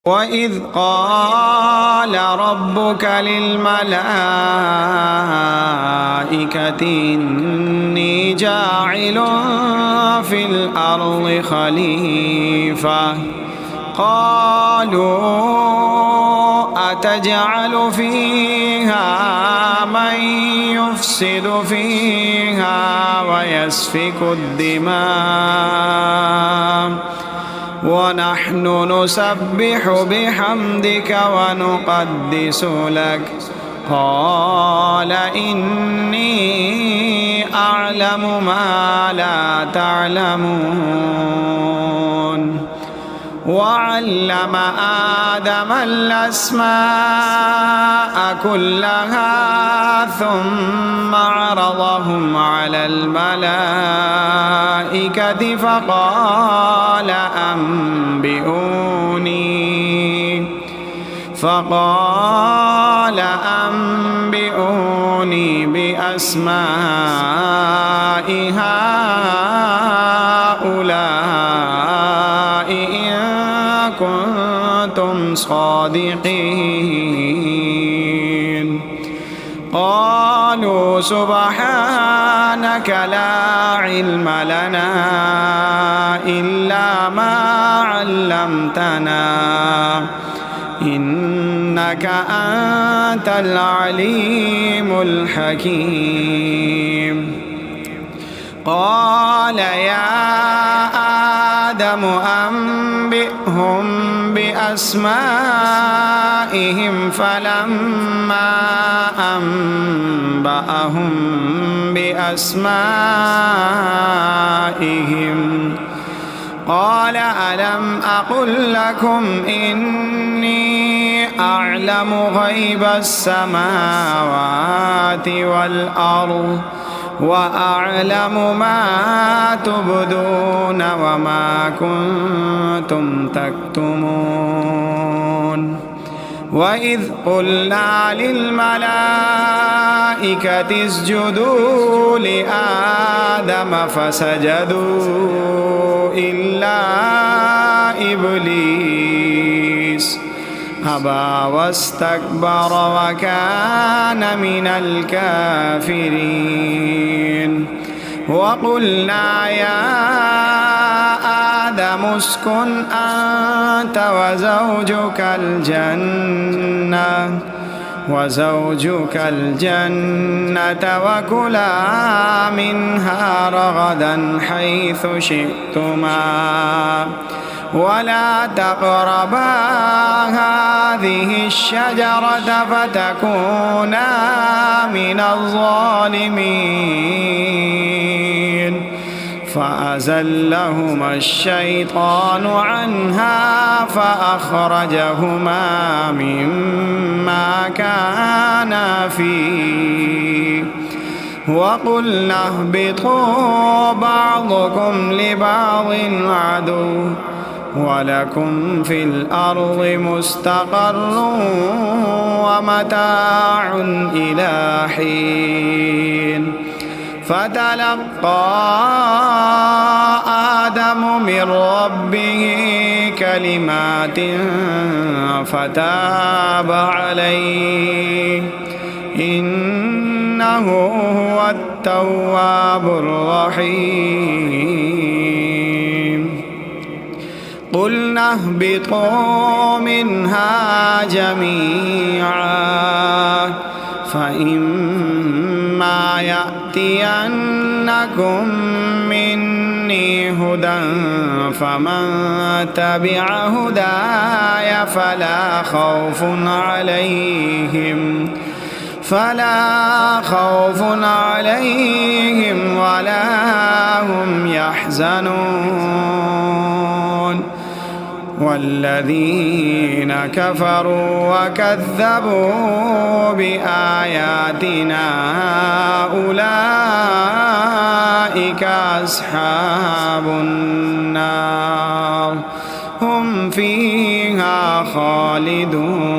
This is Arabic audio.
وإذ قال ربك للملائكة إني جاعل في الأرض خليفة قالوا أتجعل فيها من يفسد فيها ويسفك الدماء ونحن نسبح بحمدك ونقدس لك قال إني أعلم ما لا تعلمون وعلم آدم الأسماء كلها ثم عرضهم على الملائكة فقال أنبئوني بأسماء هؤلاء إن كنتم صادقين قالوا سبحانك لا علم لنا إلا ما علمتنا إنك أنت العليم الحكيم قال يا آدم أنبئهم بأسمائهم فلما أنبأهم بأسمائهم قال ألم أقل لكم إني أعلم غيب السماوات والأرض وأعلم ما تبدون وما كنتم تكتمون وإذ قلنا للملائكة اسجدوا لآدم فسجدوا إلا إبليس أبى واستكبر وكان من الكافرين وقلنا يا آدم اسكن أنت وزوجك الجنة وكلا منها رغدا حيث شئتما ولا تقربا هذه الشجرة فتكونا من الظالمين فأزلهما الشيطان عنها فأخرجهما مما كانا فيه وقلنا اهبطوا بعضكم لبعض عدو ولكم في الأرض مستقر ومتاع إلى حين فتلقى آدم من ربه كلمات فتاب عليه إنه هو التواب الرحيم قلنا اهبطوا منها جميعا فإما يأتينكم مني هدى فمن تبع هداي فلا خوف عليهم ولا هم يحزنون والذين كفروا وكذبوا بآياتنا أولئك أصحاب النار هم فيها خالدون